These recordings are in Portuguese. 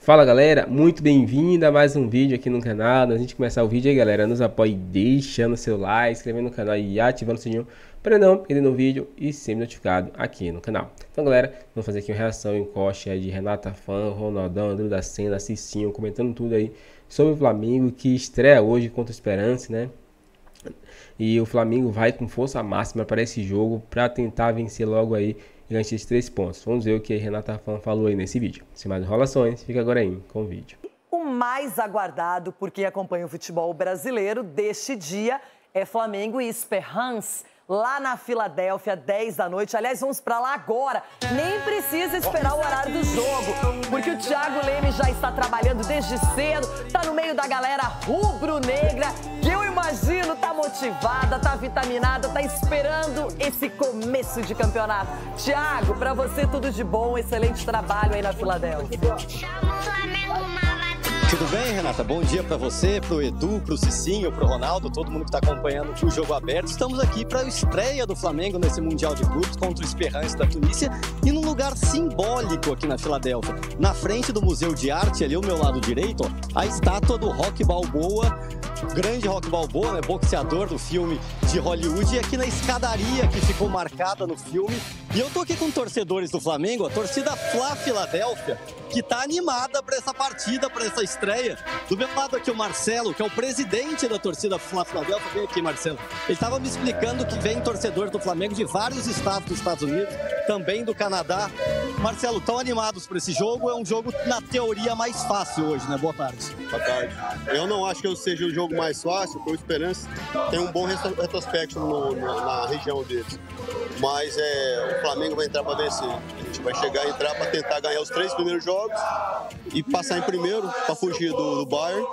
Fala galera, muito bem-vindo a mais um vídeo aqui no canal. Antes de começar o vídeo aí galera, nos apoie deixando seu like, inscrevendo no canal e ativando o sininho para não perder no vídeo e ser notificado aqui no canal. Então galera, vamos fazer aqui uma reação em corte de Renata Fã, Ronaldão, André da Sena, Cicinho, comentando tudo aí sobre o Flamengo que estreia hoje contra o Esperance, né? E o Flamengo vai com força máxima para esse jogo para tentar vencer logo aí e ganhar esses 3 pontos. Vamos ver o que a Renata Fã falou aí nesse vídeo. Sem mais enrolações, fica agora aí com o vídeo. O mais aguardado por quem acompanha o futebol brasileiro deste dia é Flamengo e Esperance, lá na Filadélfia, 10 da noite. Aliás, vamos pra lá agora. Nem precisa esperar o horário do jogo, porque o Thiago Leme já está trabalhando desde cedo, tá no meio da galera rubro-negra, que eu imagino tá motivada, tá vitaminada, tá esperando esse começo de campeonato. Thiago, pra você tudo de bom, excelente trabalho aí na Filadélfia. Tudo bem, Renata? Bom dia para você, pro Edu, pro Cicinho, pro Ronaldo, todo mundo que está acompanhando o Jogo Aberto. Estamos aqui para a estreia do Flamengo nesse Mundial de Clubes contra o Esperance da Tunísia e num lugar simbólico aqui na Filadélfia. Na frente do Museu de Arte, ali ao meu lado direito, ó, a estátua do Rocky Balboa, grande Rocky Balboa, né, boxeador do filme de Hollywood, e aqui na escadaria que ficou marcada no filme. E eu tô aqui com torcedores do Flamengo, a torcida Fla Filadélfia, que tá animada para essa partida, para essa estreia. Do meu lado aqui o Marcelo, que é o presidente da torcida Fla Filadélfia. Vem aqui, Marcelo. Ele estava me explicando que vem torcedor do Flamengo de vários estados dos Estados Unidos, também do Canadá. Marcelo, estão animados para esse jogo? É um jogo, na teoria, mais fácil hoje, né? Boa tarde. Boa tarde. Eu não acho que eu seja o jogo mais fácil, porque o Esperance tem um bom retrospecto na região deles. Mas o Flamengo vai entrar para vencer. A gente vai entrar para tentar ganhar os 3 primeiros jogos e passar em primeiro para fugir do Bayern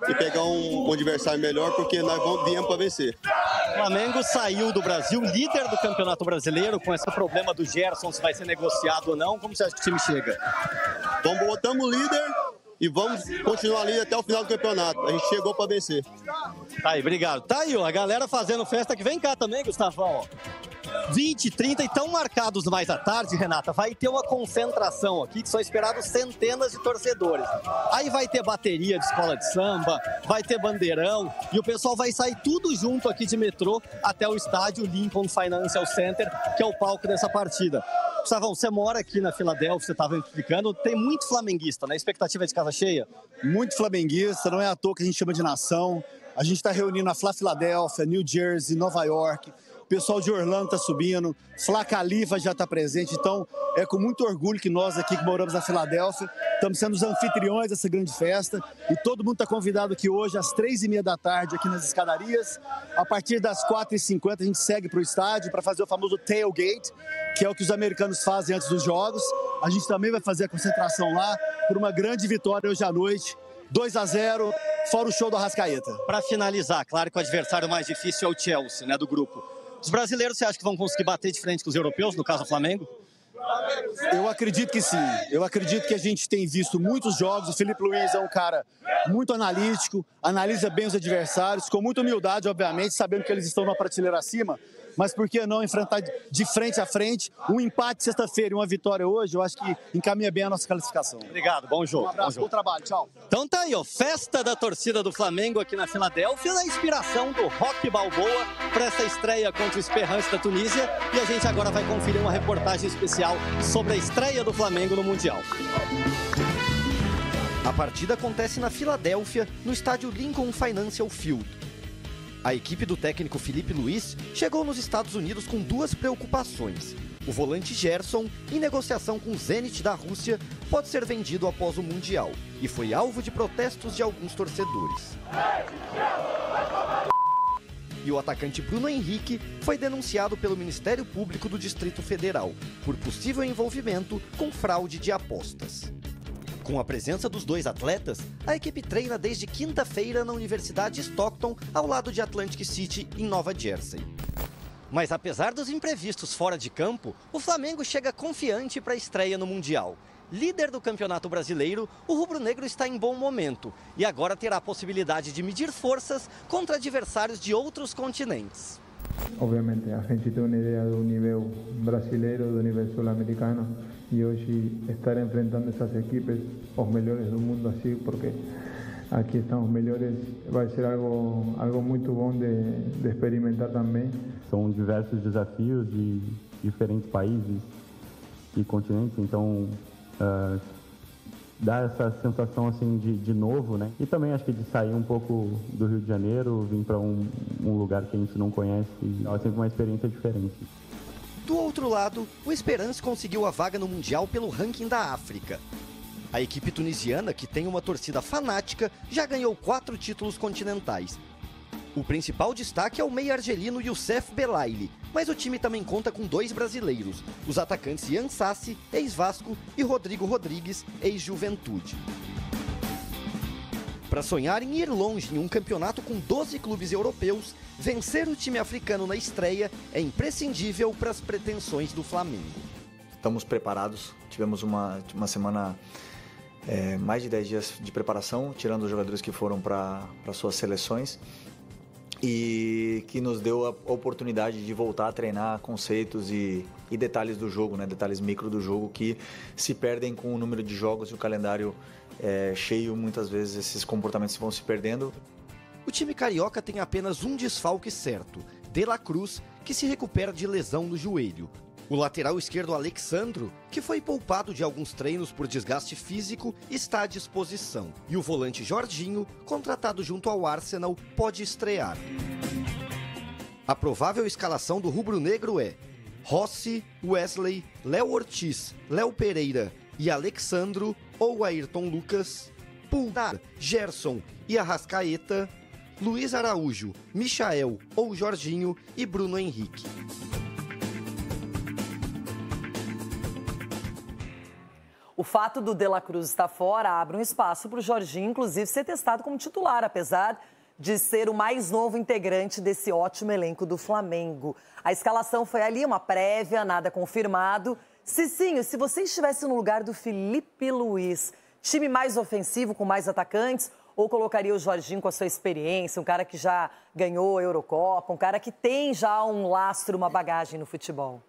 e pegar um adversário melhor, porque nós viemos para vencer. O Flamengo saiu do Brasil, líder do Campeonato Brasileiro, com esse problema do Gerson, se vai ser negociado ou não. Como você acha que o time chega? Botamos líder e vamos continuar ali até o final do campeonato. A gente chegou para vencer. Tá aí, obrigado. Tá aí, ó, a galera fazendo festa que vem cá também, Gustavão, ó. 20, 30 e estão marcados mais à tarde, Renata. Vai ter uma concentração aqui que são esperados centenas de torcedores. Aí vai ter bateria de escola de samba, vai ter bandeirão e o pessoal vai sair tudo junto aqui de metrô até o estádio Lincoln Financial Center, que é o palco dessa partida. Gustavão, você mora aqui na Filadélfia, você estava explicando, tem muito flamenguista, né? A expectativa é de casa cheia? Muito flamenguista, não é à toa que a gente chama de nação. A gente está reunindo a Fla Filadélfia, New Jersey, Nova York. O pessoal de Orlando está subindo, Fla Khalifa já está presente, então é com muito orgulho que nós aqui que moramos na Filadélfia estamos sendo os anfitriões dessa grande festa e todo mundo está convidado aqui hoje às 3h30 da tarde aqui nas escadarias. A partir das 4h50 a gente segue para o estádio para fazer o famoso tailgate, que é o que os americanos fazem antes dos jogos. A gente também vai fazer a concentração lá por uma grande vitória hoje à noite, 2-0, fora o show do Arrascaeta. Para finalizar, claro que o adversário mais difícil é o Chelsea, né, do grupo. Os brasileiros, você acha que vão conseguir bater de frente com os europeus, no caso o Flamengo? Eu acredito que sim. Eu acredito que a gente tem visto muitos jogos. O Felipe Luiz é um cara muito analítico, analisa bem os adversários, com muita humildade, obviamente, sabendo que eles estão numa prateleira acima. Mas por que não enfrentar de frente a frente? Um empate sexta-feira e uma vitória hoje, eu acho que encaminha bem a nossa classificação. Obrigado, bom jogo. Um abraço, bom trabalho, tchau. Então tá aí, ó, festa da torcida do Flamengo aqui na Filadélfia, na inspiração do Rocky Balboa para essa estreia contra o Esperance da Tunísia. E a gente agora vai conferir uma reportagem especial sobre a estreia do Flamengo no Mundial. A partida acontece na Filadélfia, no estádio Lincoln Financial Field. A equipe do técnico Felipe Luiz chegou nos Estados Unidos com 2 preocupações. O volante Gerson, em negociação com o Zenit da Rússia, pode ser vendido após o Mundial e foi alvo de protestos de alguns torcedores. E o atacante Bruno Henrique foi denunciado pelo Ministério Público do Distrito Federal por possível envolvimento com fraude de apostas. Com a presença dos 2 atletas, a equipe treina desde quinta-feira na Universidade Stockton, ao lado de Atlantic City, em Nova Jersey. Mas apesar dos imprevistos fora de campo, o Flamengo chega confiante para a estreia no Mundial. Líder do Campeonato Brasileiro, o rubro-negro está em bom momento e agora terá a possibilidade de medir forças contra adversários de outros continentes. Obviamente, a gente tem uma ideia do nível brasileiro, do nível sul-americano, e hoje estar enfrentando essas equipes, os melhores do mundo assim, porque aqui estão os melhores, vai ser algo muito bom de experimentar também. São diversos desafios de diferentes países e continentes, então dá essa sensação assim de novo, né? E também acho que de sair um pouco do Rio de Janeiro, vir para um lugar que a gente não conhece, é sempre uma experiência diferente. Do outro lado, o Esperance conseguiu a vaga no Mundial pelo ranking da África. A equipe tunisiana, que tem uma torcida fanática, já ganhou 4 títulos continentais. O principal destaque é o meia argelino Youssef Belaili, mas o time também conta com 2 brasileiros, os atacantes Ian Sassi, ex-Vasco, e Rodrigo Rodrigues, ex-Juventude. Para sonhar em ir longe em um campeonato com 12 clubes europeus, vencer o time africano na estreia é imprescindível para as pretensões do Flamengo. Estamos preparados, tivemos uma semana, mais de 10 dias de preparação, tirando os jogadores que foram para suas seleções, e que nos deu a oportunidade de voltar a treinar conceitos e detalhes do jogo, né? Detalhes micro do jogo que se perdem com o número de jogos e o calendário cheio. Muitas vezes esses comportamentos vão se perdendo. O time carioca tem apenas um desfalque certo, De La Cruz, que se recupera de lesão no joelho. O lateral esquerdo Alexandro, que foi poupado de alguns treinos por desgaste físico, está à disposição. E o volante Jorginho, contratado junto ao Arsenal, pode estrear. A provável escalação do rubro-negro é Rossi, Wesley, Léo Ortiz, Léo Pereira e Alexandro ou Ayrton Lucas, Pulgar, Gerson e Arrascaeta, Luiz Araújo, Michael ou Jorginho e Bruno Henrique. O fato do De La Cruz estar fora abre um espaço para o Jorginho, inclusive, ser testado como titular, apesar de ser o mais novo integrante desse ótimo elenco do Flamengo. A escalação foi ali, uma prévia, nada confirmado. Cicinho, se você estivesse no lugar do Felipe Luiz, time mais ofensivo, com mais atacantes, ou colocaria o Jorginho com a sua experiência, um cara que já ganhou a Eurocopa, um cara que tem já um lastro, uma bagagem no futebol?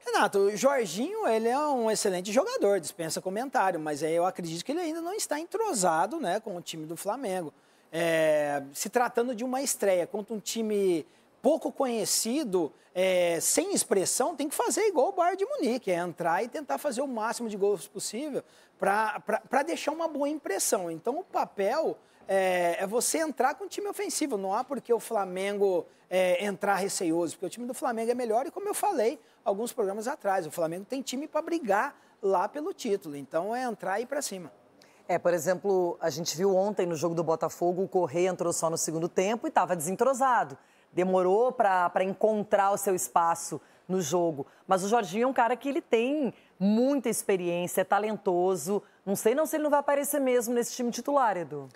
Renato, o Jorginho, ele é um excelente jogador, dispensa comentário, mas eu acredito que ele ainda não está entrosado, né, com o time do Flamengo. Se tratando de uma estreia contra um time pouco conhecido, sem expressão, tem que fazer igual o Bayern de Munique, entrar e tentar fazer o máximo de gols possível para deixar uma boa impressão. Então, o papel é você entrar com o time ofensivo, não há porque o Flamengo entrar receioso, porque o time do Flamengo é melhor e, como eu falei alguns programas atrás, o Flamengo tem time para brigar lá pelo título, então é entrar e ir para cima. Por exemplo, a gente viu ontem no jogo do Botafogo, o Corrêa entrou só no segundo tempo e estava desentrosado. Demorou para encontrar o seu espaço no jogo. Mas o Jorginho é um cara que ele tem muita experiência, é talentoso. Não sei se ele não vai aparecer mesmo nesse time titular, Edu.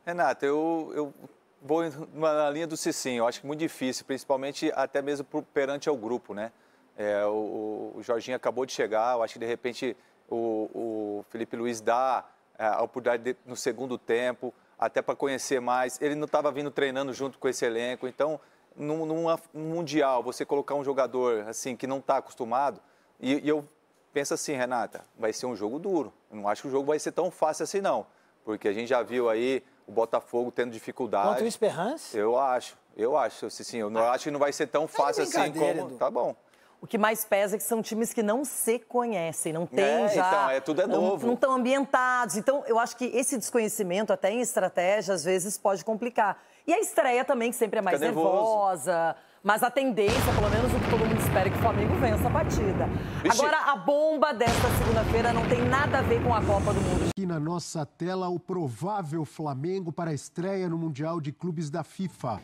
Renato, eu vou na linha do Cicinho. Eu acho que muito difícil, principalmente até mesmo perante ao grupo, né? O Jorginho acabou de chegar, eu acho que de repente o Felipe Luiz dá a oportunidade no segundo tempo, até para conhecer mais. Ele não estava vindo treinando junto com esse elenco, então num Mundial, você colocar um jogador assim que não está acostumado, e eu penso assim, Renata, vai ser um jogo duro. Eu não acho que o jogo vai ser tão fácil assim não, porque a gente já viu aí o Botafogo tendo dificuldade. Contra o Esperance? Eu acho, sim, eu não acho que não vai ser tão fácil assim como... Edu. Tá bom. O que mais pesa é que são times que não se conhecem, não tem já... Então, tudo é novo. Não estão ambientados. Então, eu acho que esse desconhecimento, até em estratégia, às vezes pode complicar. E a estreia também, que sempre é mais nervosa. Mas a tendência, pelo menos o que todo mundo espera, é que o Flamengo vença a partida. Vixe. Agora, a bomba desta segunda-feira não tem nada a ver com a Copa do Mundo. Aqui na nossa tela, o provável Flamengo para a estreia no Mundial de Clubes da FIFA,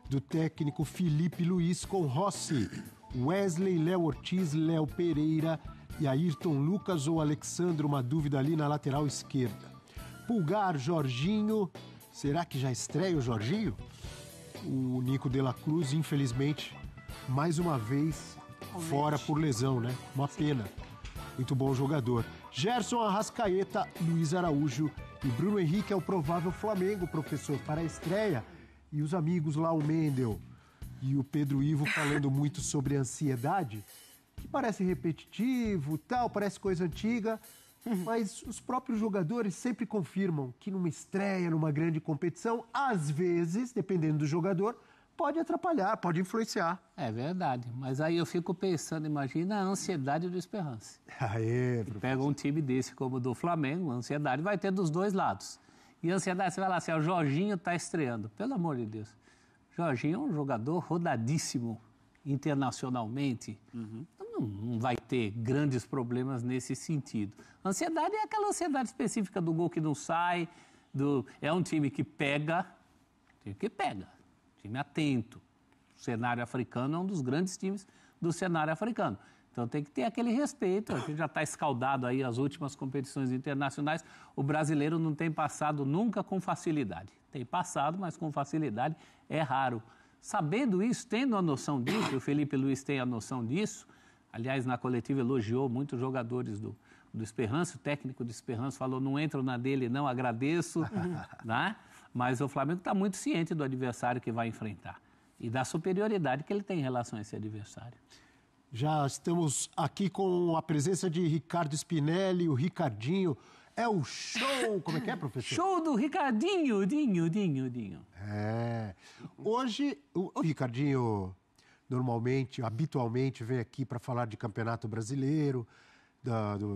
do técnico Felipe Luiz com Rossi, Wesley, Léo Ortiz, Léo Pereira e Ayrton Lucas ou Alexandro, uma dúvida ali na lateral esquerda. Pulgar, Jorginho, será que já estreia o Jorginho? O Nico De La Cruz, infelizmente, mais uma vez fora por lesão, né? Uma pena. Muito bom jogador. Gerson, Arrascaeta, Luiz Araújo e Bruno Henrique é o provável Flamengo, professor, para a estreia. E os amigos lá, o Mendel, E o Pedro Ivo falando muito sobre ansiedade, que parece repetitivo, tal, parece coisa antiga, mas os próprios jogadores sempre confirmam que numa estreia, numa grande competição, às vezes, dependendo do jogador, pode atrapalhar, pode influenciar. É verdade, mas aí eu fico pensando, imagina a ansiedade do Esperance. Pega um time desse como o do Flamengo, a ansiedade vai ter dos doos lados. E a ansiedade, você vai lá assim, o Jorginho está estreando, pelo amor de Deus. Jorginho é um jogador rodadíssimo internacionalmente, não vai ter grandes problemas nesse sentido. A ansiedade é aquela ansiedade específica do gol que não sai, é um time que pega, time atento. O cenário africano é um dos grandes times do cenário africano. Então tem que ter aquele respeito, a gente já está escaldado aí as últimas competições internacionais, o brasileiro não tem passado nunca com facilidade. Tem passado, mas com facilidade é raro. Sabendo isso, tendo a noção disso, o Felipe Luiz tem a noção disso, aliás, na coletiva elogiou muitos jogadores do Esperance, o técnico do Esperance falou, não entro na dele não, agradeço, né? Mas o Flamengo está muito ciente do adversário que vai enfrentar e da superioridade que ele tem em relação a esse adversário. Já estamos aqui com a presença de Ricardo Spinelli, o Ricardinho. É o show, como é que é, professor? Show do Ricardinho, Dinho. Hoje, o Ricardinho habitualmente vem aqui para falar de Campeonato Brasileiro,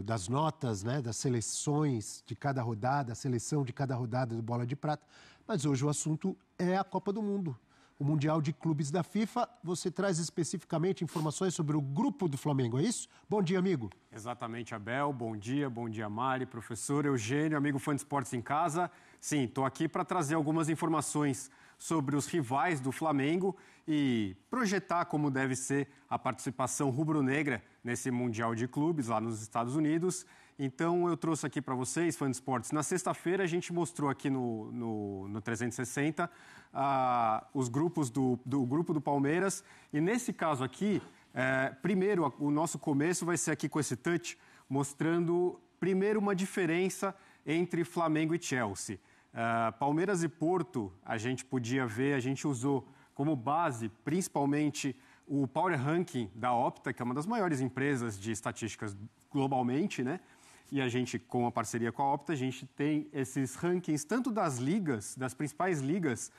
das notas, né, das seleções de cada rodada, a seleção de cada rodada do Bola de Prata. Mas hoje o assunto é a Copa do Mundo, o Mundial de Clubes da FIFA. Você traz especificamente informações sobre o grupo do Flamengo, é isso? Bom dia, amigo. Exatamente, Abel. Bom dia, Mari, professor Eugênio, amigo fã de esportes em casa. Sim, estou aqui para trazer algumas informações sobre os rivais do Flamengo e projetar como deve ser a participação rubro-negra nesse Mundial de Clubes lá nos Estados Unidos. Então, eu trouxe aqui para vocês, fãs de esportes, na sexta-feira a gente mostrou aqui no 360 os grupos do grupo do Palmeiras. E nesse caso aqui, primeiro, o nosso começo vai ser aqui com esse touch, mostrando primeiro uma diferença entre Flamengo e Chelsea. Palmeiras e Porto, a gente podia ver, a gente usou como base, principalmente, o Power Ranking da Opta, que é uma das maiores empresas de estatísticas globalmente, né? E a gente, com a parceria com a Opta, a gente tem esses rankings tanto das ligas, das principais ligas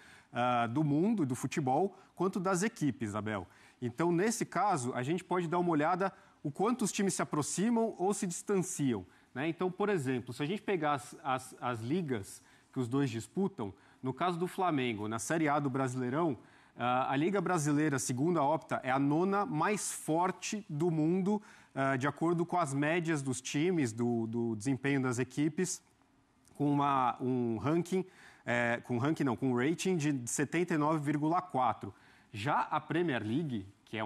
do mundo, do futebol, quanto das equipes, Abel. Então, nesse caso, a gente pode dar uma olhada o quanto os times se aproximam ou se distanciam, né? Então, por exemplo, se a gente pegar as ligas que os dois disputam, no caso do Flamengo, na Série A do Brasileirão, a Liga Brasileira, segundo a Opta, é a 9ª mais forte do mundo, de acordo com as médias dos times, do desempenho das equipes, com um rating de 79,4. Já a Premier League, que é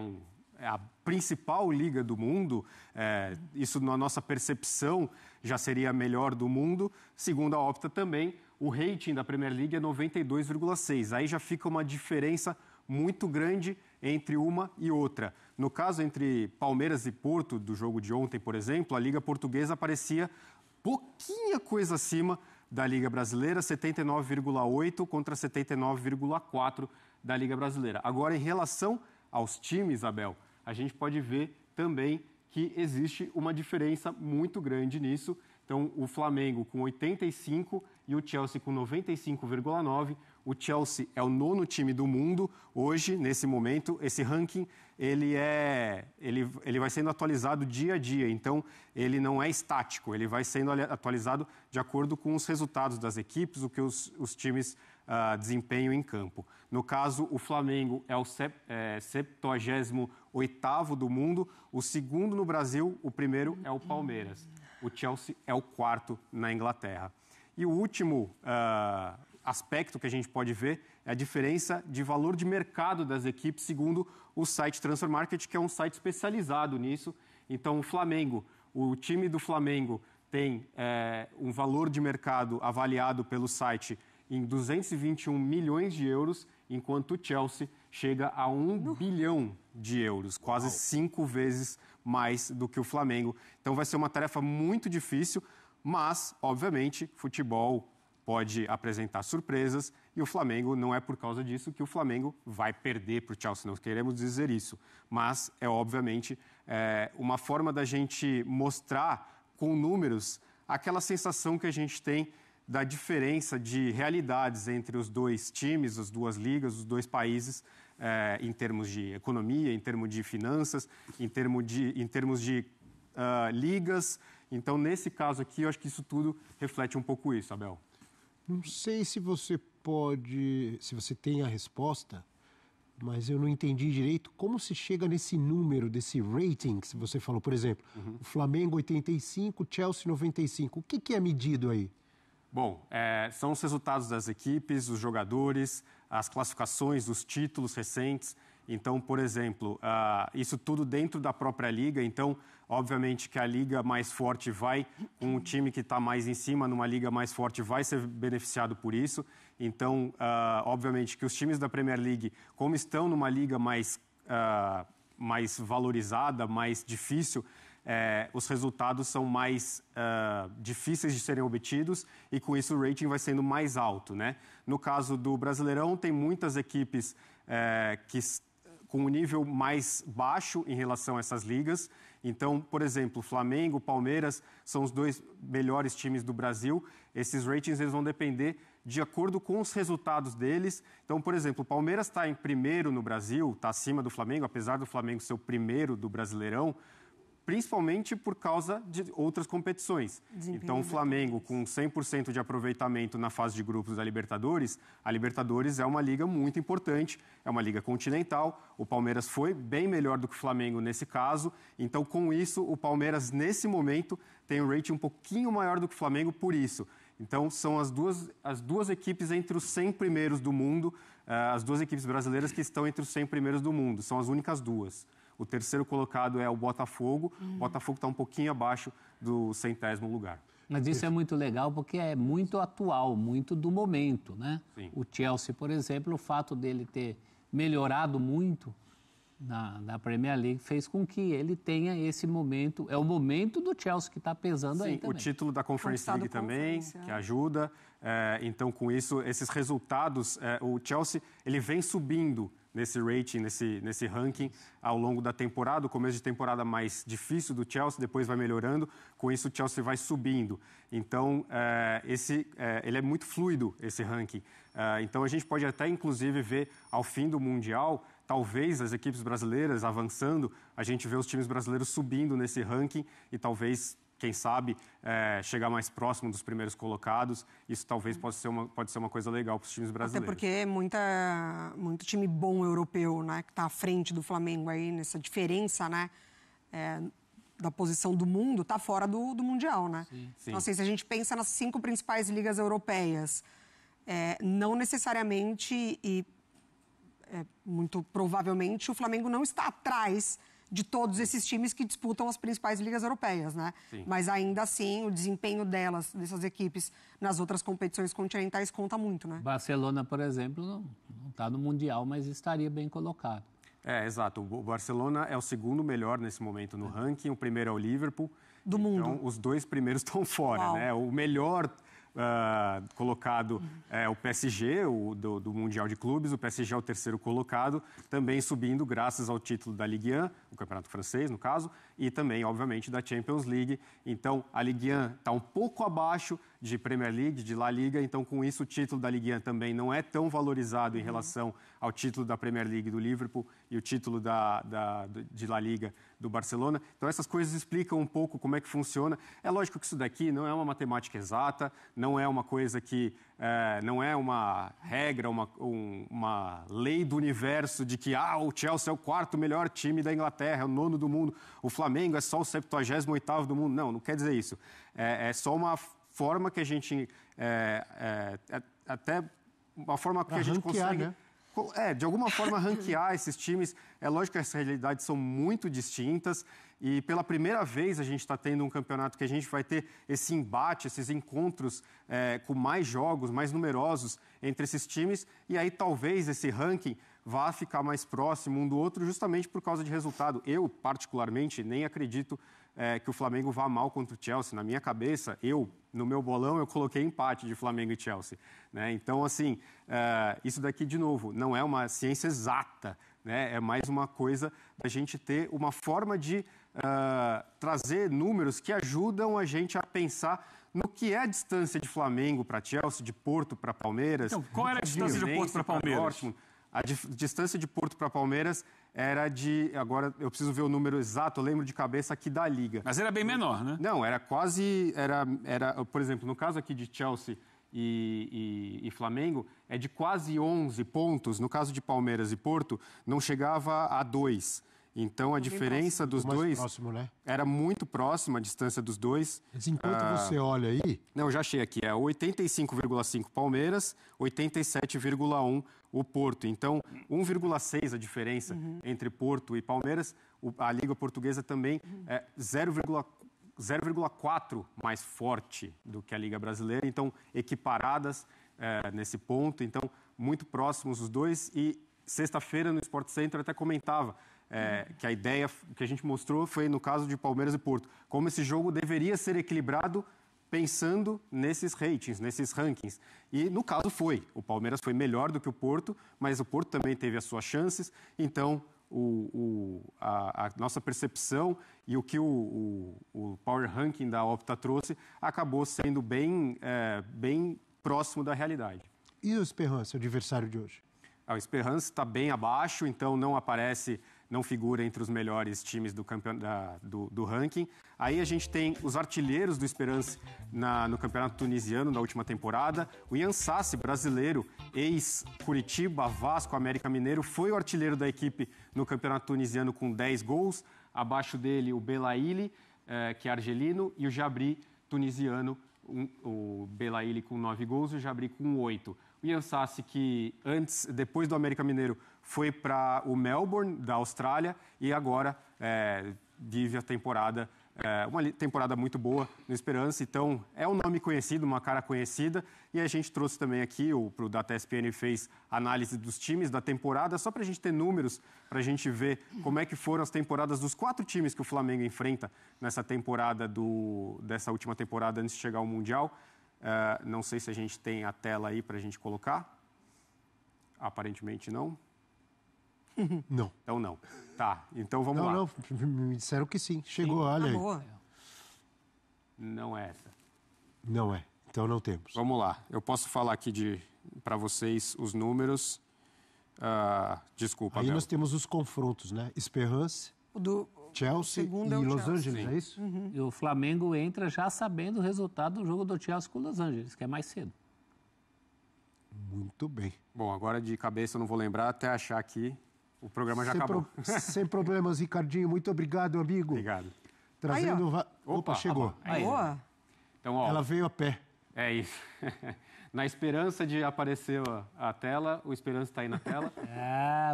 a principal liga do mundo, isso na nossa percepção já seria a melhor do mundo, segundo a Opta também, o rating da Premier League é 92,6. Aí já fica uma diferença muito grande entre uma e outra. No caso, entre Palmeiras e Porto, do jogo de ontem, por exemplo, a Liga Portuguesa aparecia pouquinha coisa acima da Liga Brasileira, 79,8 contra 79,4 da Liga Brasileira. Agora, em relação aos times, Abel, a gente pode ver também que existe uma diferença muito grande nisso. Então, o Flamengo com 85 e o Chelsea com 95,9. O Chelsea é o 9º time do mundo hoje, nesse momento. Esse ranking, ele vai sendo atualizado dia a dia. Então, ele não é estático. Ele vai sendo atualizado de acordo com os resultados das equipes, o que os times desempenham em campo. No caso, o Flamengo é o 78º do mundo. O segundo no Brasil, o primeiro é o Palmeiras. O Chelsea é o 4º na Inglaterra. E o último aspecto que a gente pode ver é a diferença de valor de mercado das equipes, segundo o site Transfer Market, que é um site especializado nisso. Então, o time do Flamengo tem um valor de mercado avaliado pelo site em 221 milhões de euros, enquanto o Chelsea chega a 1 bilhão de euros, quase 5 vezes mais do que o Flamengo. Então vai ser uma tarefa muito difícil, mas, obviamente, futebol pode apresentar surpresas e o Flamengo, não é por causa disso que o Flamengo vai perder para o Chelsea, não queremos dizer isso, mas é obviamente uma forma da gente mostrar com números aquela sensação que a gente tem da diferença de realidades entre os dois times, as duas ligas, os dois países, em termos de economia, em termos de finanças, em termos de ligas. Então, nesse caso aqui, eu acho que isso tudo reflete um pouco isso, Abel. Não sei se você tem a resposta, mas eu não entendi direito como se chega nesse número, desse rating que você falou. Por exemplo, o Flamengo 85, o Chelsea 95. O que é medido aí? Bom, são os resultados das equipes, os jogadores, as classificações, os títulos recentes. Então, por exemplo, isso tudo dentro da própria liga. Então, obviamente que a liga mais forte um time que está mais em cima, numa liga mais forte, vai ser beneficiado por isso. Então, obviamente que os times da Premier League, como estão numa liga mais valorizada, mais difícil, os resultados são mais difíceis de serem obtidos e, com isso, o rating vai sendo mais alto, né? No caso do Brasileirão, tem muitas equipes com um nível mais baixo em relação a essas ligas. Então, por exemplo, Flamengo, Palmeiras são os dois melhores times do Brasil. Esses ratings eles vão depender de acordo com os resultados deles. Então, por exemplo, o Palmeiras está em primeiro no Brasil, está acima do Flamengo, apesar do Flamengo ser o primeiro do Brasileirão, principalmente por causa de outras competições. Então, o Flamengo, com 100% de aproveitamento na fase de grupos da Libertadores, a Libertadores é uma liga muito importante, é uma liga continental. O Palmeiras foi bem melhor do que o Flamengo nesse caso. Então, com isso, o Palmeiras, nesse momento, tem um rating um pouquinho maior do que o Flamengo por isso. Então, são as duas equipes entre os 100 primeiros do mundo, as duas equipes brasileiras que estão entre os 100 primeiros do mundo. São as únicas duas. O terceiro colocado é o Botafogo. O Botafogo está um pouquinho abaixo do 100º lugar. Mas isso é muito legal porque é muito atual, muito do momento, né? Sim. O Chelsea, por exemplo, o fato dele ter melhorado muito na Premier League fez com que ele tenha esse momento. É o momento do Chelsea que está pesando aí também. O título da Conference League também, que ajuda. Então, com isso, esses resultados, o Chelsea ele vem subindo nesse rating, nesse ranking ao longo da temporada. O começo de temporada mais difícil do Chelsea, depois vai melhorando. Com isso, o Chelsea vai subindo. Então, ele é muito fluido, esse ranking. Então, a gente pode até, inclusive, ver ao fim do Mundial, talvez as equipes brasileiras avançando, a gente vê os times brasileiros subindo nesse ranking e talvez, quem sabe, chegar mais próximo dos primeiros colocados. Isso talvez pode ser uma coisa legal para os times brasileiros. Até porque é muito time bom europeu, né, que está à frente do Flamengo aí nessa diferença, né, da posição do mundo, está fora do Mundial, né? Sim. Então, assim, se a gente pensa nas 5 principais ligas europeias, não necessariamente muito provavelmente o Flamengo não está atrás de todos esses times que disputam as principais ligas europeias, né? Sim. Mas ainda assim, o desempenho dessas equipes nas outras competições continentais conta muito, né? Barcelona, por exemplo, não está no Mundial, mas estaria bem colocado. Exato. O Barcelona é o segundo melhor nesse momento no ranking, o primeiro é o Liverpool. Do mundo. Então, os dois primeiros estão fora, né? O melhor colocado é o PSG, do Mundial de Clubes. O PSG é o terceiro colocado, também subindo graças ao título da Ligue 1, o campeonato francês, no caso, e também, obviamente, da Champions League. Então, a Ligue 1 está um pouco abaixo de Premier League, de La Liga. Então, com isso, o título da Ligue 1 também não é tão valorizado em relação ao título da Premier League do Liverpool e o título de La Liga do Barcelona. Então, essas coisas explicam um pouco como é que funciona. É lógico que isso daqui não é uma matemática exata, não é uma coisa que... não é uma regra, uma lei do universo de que o Chelsea é o 4º melhor time da Inglaterra, é o 9º do mundo, o Flamengo é só o 78º do mundo. Não quer dizer isso. É só uma forma que a gente... até uma forma que a gente consegue... Né? De alguma forma, ranquear esses times. É lógico que essas realidades são muito distintas e, pela primeira vez, a gente está tendo um campeonato que a gente vai ter esse embate, esses encontros com mais jogos, mais numerosos entre esses times. E aí, talvez, esse ranking vá ficar mais próximo um do outro justamente por causa de resultado. Eu, particularmente, nem acredito que o Flamengo vá mal contra o Chelsea. Na minha cabeça, eu no meu bolão, eu coloquei empate de Flamengo e Chelsea, né? Então, assim, isso daqui, de novo, não é uma ciência exata, né? É mais uma coisa da gente ter uma forma de trazer números que ajudam a gente a pensar no que é a distância de Flamengo para Chelsea, de Porto para Palmeiras. Então, qual era a distância de Porto para Palmeiras? A distância de Porto para Palmeiras era de... Agora, eu preciso ver o número exato, eu lembro de cabeça aqui da Liga. Mas era bem menor, né? Não, era quase... Por exemplo, no caso aqui de Chelsea e Flamengo, é de quase 11 pontos. No caso de Palmeiras e Porto, não chegava a 2. Então, a diferença dos dois próximo, né? era muito próxima, a distância dos dois. Mas enquanto você olha aí... Não, já achei aqui. É 85,5 Palmeiras, 87,1 o Porto. Então, 1,6 a diferença entre Porto e Palmeiras. A Liga Portuguesa também é 0,4 mais forte do que a Liga Brasileira. Então, equiparadas nesse ponto. Então, muito próximos os dois. E sexta-feira, no Sport Center, eu até comentava que a ideia que a gente mostrou foi no caso de Palmeiras e Porto. Como esse jogo deveria ser equilibrado pensando nesses ratings, nesses rankings. E, no caso, foi. O Palmeiras foi melhor do que o Porto, mas o Porto também teve as suas chances. Então, a nossa percepção e o que o Power Ranking da Opta trouxe acabou sendo bem próximo da realidade. E o Esperance, o adversário de hoje? O Esperance está bem abaixo, então não figura entre os melhores times do ranking. Aí a gente tem os artilheiros do Esperance no campeonato tunisiano da última temporada. O Ian Sassi, brasileiro, ex-Curitiba, Vasco, América Mineiro, foi o artilheiro da equipe no campeonato tunisiano com 10 gols. Abaixo dele, o Belaïli, que é argelino, e o Jabri, tunisiano, o Belaïli com 9 gols e o Jabri com 8. O Ian Sassi, que depois do América Mineiro, foi para o Melbourne, da Austrália, e agora vive a temporada, uma temporada muito boa no Esperance. Então, é um nome conhecido, uma cara conhecida, e a gente trouxe também aqui, o Data ESPN fez análise dos times da temporada, só para a gente ter números, para a gente ver como é que foram as temporadas dos 4 times que o Flamengo enfrenta nessa temporada, dessa última temporada antes de chegar ao Mundial. Não sei se a gente tem a tela aí para a gente colocar. Aparentemente não. Não. Então não. Tá, então vamos lá. Não, me disseram que sim. Chegou, olha aí. Boa. Não é essa. Não é. Então não temos. Vamos lá. Eu posso falar aqui para vocês os números. Desculpa, Aí Abel. nós temos os confrontos, né? Esperance, Chelsea e Los Angeles, é isso? E o Flamengo entra já sabendo o resultado do jogo do Chelsea com o Los Angeles, que é mais cedo. Muito bem. Bom, agora de cabeça eu não vou lembrar até achar aqui. O programa já acabou. Sem problemas, Ricardinho. Muito obrigado, amigo. Obrigado. Trazendo... Aí, Opa, chegou. Aí. Boa. Então, ó, ela veio a pé. É isso. Na esperança de aparecer a tela, o Esperança está aí na tela.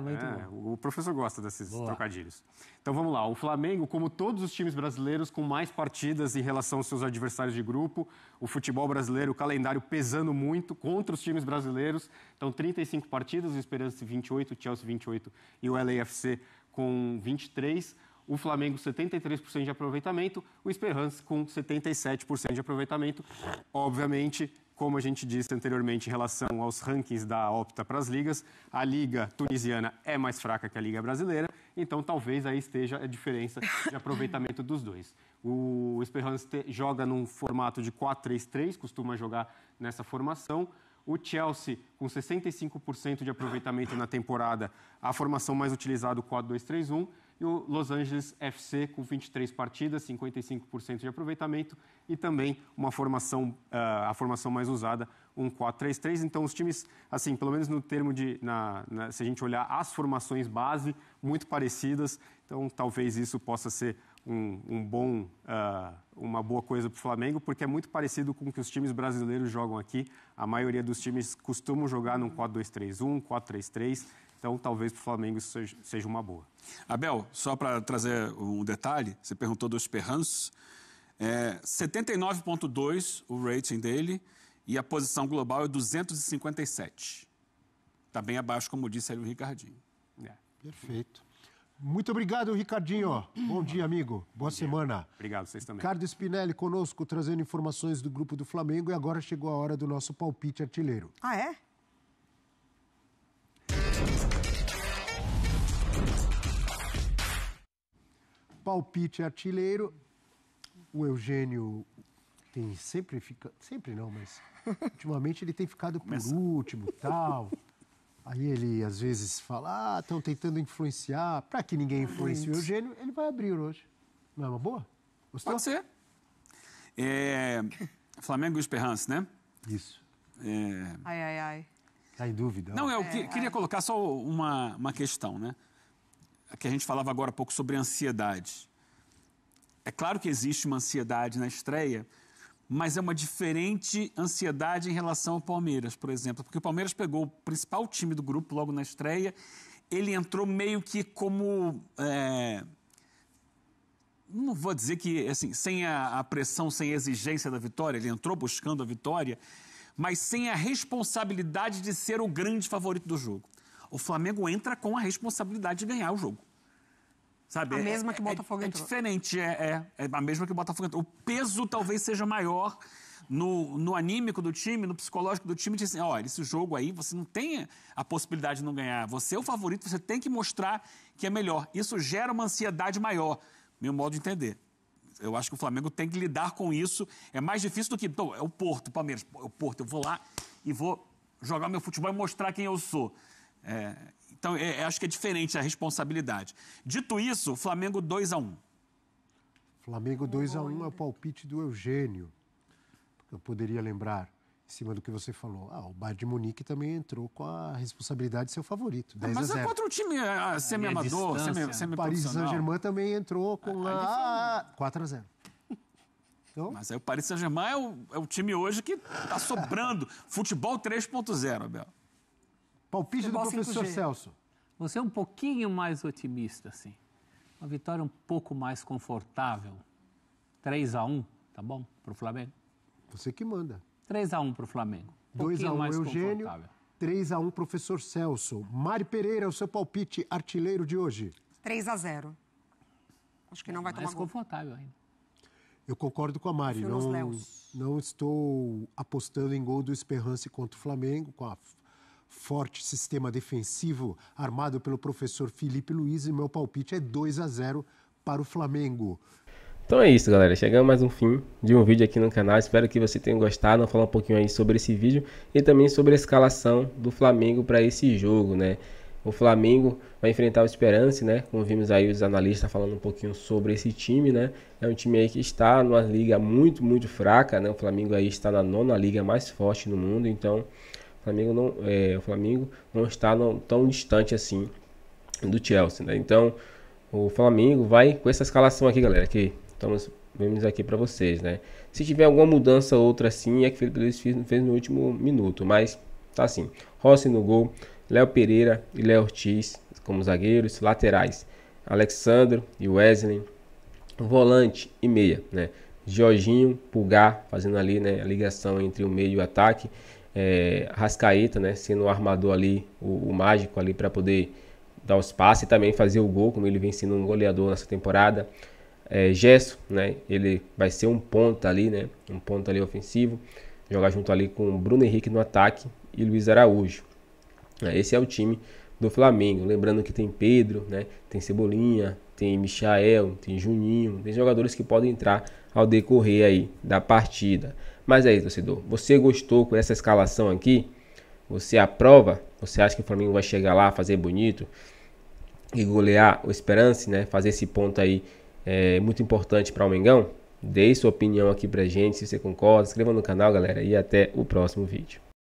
Muito bom. O professor gosta desses trocadilhos. Então vamos lá. O Flamengo, como todos os times brasileiros, com mais partidas em relação aos seus adversários de grupo. O futebol brasileiro, o calendário pesando muito contra os times brasileiros. Então 35 partidas, o Esperança 28, o Chelsea 28 e o LAFC com 23. O Flamengo 73% de aproveitamento, o Esperance com 77% de aproveitamento. Obviamente, como a gente disse anteriormente em relação aos rankings da Opta para as ligas, a Liga Tunisiana é mais fraca que a Liga Brasileira, então talvez aí esteja a diferença de aproveitamento dos dois. O Esperance joga num formato de 4-3-3, costuma jogar nessa formação. O Chelsea, com 65% de aproveitamento na temporada, a formação mais utilizada, o 4-2-3-1. E o Los Angeles FC, com 23 partidas, 55% de aproveitamento. E também a formação mais usada, um 4-3-3. Então, os times, assim, pelo menos no termo se a gente olhar as formações base, muito parecidas. Então, talvez isso possa ser uma boa coisa para o Flamengo, porque é muito parecido com o que os times brasileiros jogam aqui. A maioria dos times costumam jogar num 4-2-3-1, 4-3-3. Então, talvez para o Flamengo isso seja uma boa. Abel, só para trazer um detalhe, você perguntou do Esperance, 79,2 o rating dele e a posição global é 257. Está bem abaixo, como disse ali o Ricardinho. Perfeito. Muito obrigado, Ricardinho. Bom dia, amigo. Boa semana. Obrigado, vocês também. Ricardo Spinelli conosco, trazendo informações do grupo do Flamengo. E agora chegou a hora do nosso palpite artilheiro. Ah, é? Palpite artilheiro. O Eugênio tem sempre não, mas ultimamente ele tem ficado por último, tal. Aí ele às vezes fala, estão tentando influenciar. Para que ninguém influencie o Eugênio, ele vai abrir hoje. Não é uma boa? Gostou? Pode ser. Flamengo e Esperance, né? Isso. Ai. Tá em dúvida? Não, eu queria colocar só uma questão, né? Que a gente falava agora há pouco sobre ansiedade. É claro que existe uma ansiedade na estreia, mas é uma diferente ansiedade em relação ao Palmeiras, por exemplo. Porque o Palmeiras pegou o principal time do grupo logo na estreia, ele entrou meio que como... Não vou dizer que, assim, sem a pressão, sem a exigência da vitória, ele entrou buscando a vitória, mas sem a responsabilidade de ser o grande favorito do jogo. O Flamengo entra com a responsabilidade de ganhar o jogo. Sabe? A mesma que o Botafogo entrou. É diferente, é a mesma que o Botafogo entrou. O peso talvez seja maior no anímico do time, no psicológico do time, de assim, olha, esse jogo aí, você não tem a possibilidade de não ganhar. Você é o favorito, você tem que mostrar que é melhor. Isso gera uma ansiedade maior, meu modo de entender. Eu acho que o Flamengo tem que lidar com isso. É mais difícil do que... Então, é o Porto, o Palmeiras. É o Porto, eu vou lá e vou jogar meu futebol e mostrar quem eu sou. Então, acho que é diferente a responsabilidade. Dito isso, Flamengo 2-1. Flamengo 2-1 é o palpite do Eugênio. Eu poderia lembrar, em cima do que você falou, o Bayern de Munique também entrou com a responsabilidade de ser o favorito, 10-0. Mas é contra um time semi-amador, semi-profissional. O Paris Saint-Germain também entrou com 4-0. Então... Mas aí o Paris Saint-Germain é o time hoje que está sobrando. Futebol 3.0, Abel. Palpite do professor 5G. Celso. Você é um pouquinho mais otimista, assim. Uma vitória um pouco mais confortável. 3-1, tá bom? Pro Flamengo. Você que manda. 3-1 pro Flamengo. 2-1 Eugênio, 3-1 professor Celso. Mari Pereira, o seu palpite artilheiro de hoje. 3-0. Acho que não vai tomar mais gol. confortável ainda. Eu concordo com a Mari. Não estou apostando em gol do Esperance contra o Flamengo, com a forte sistema defensivo armado pelo professor Felipe Luiz, e meu palpite é 2-0 para o Flamengo. Então é isso, galera. Chegamos a mais um fim de um vídeo aqui no canal. Espero que você tenha gostado. Vamos falar um pouquinho aí sobre esse vídeo e também sobre a escalação do Flamengo para esse jogo, né? O Flamengo vai enfrentar o Esperance, né? Como vimos aí os analistas falando um pouquinho sobre esse time, né? É um time aí que está numa liga muito, muito fraca, né? O Flamengo aí está na 9ª liga mais forte no mundo, então o Flamengo não está tão distante assim do Chelsea, né? Então o Flamengo vai com essa escalação aqui, galera, que vemos aqui para vocês, né? Se tiver alguma mudança ou outra assim, é que o Felipe Luiz fez no último minuto, mas tá assim: Rossi no gol, Léo Pereira e Léo Ortiz como zagueiros, laterais Alexandro e Wesley, volante e meia, né? Jorginho, Pulgar fazendo ali, né, a ligação entre o meio e o ataque, Arrascaeta, né, sendo o armador ali, o mágico ali para poder dar os passes e também fazer o gol, como ele vem sendo um goleador nessa temporada. Gerson, né, ele vai ser um ponta ali, né, um ponta ali ofensivo, jogar junto ali com o Bruno Henrique no ataque e Luiz Araújo. Esse é o time do Flamengo. Lembrando que tem Pedro, né, tem Cebolinha, tem Michael, tem Juninho, tem jogadores que podem entrar ao decorrer aí da partida. Mas aí, torcedor, você gostou com essa escalação aqui? Você aprova? Você acha que o Flamengo vai chegar lá, fazer bonito e golear o Esperance, né, fazer esse ponto aí muito importante para o Mengão? Deixe sua opinião aqui pra gente, se você concorda, se inscreva no canal, galera, e até o próximo vídeo.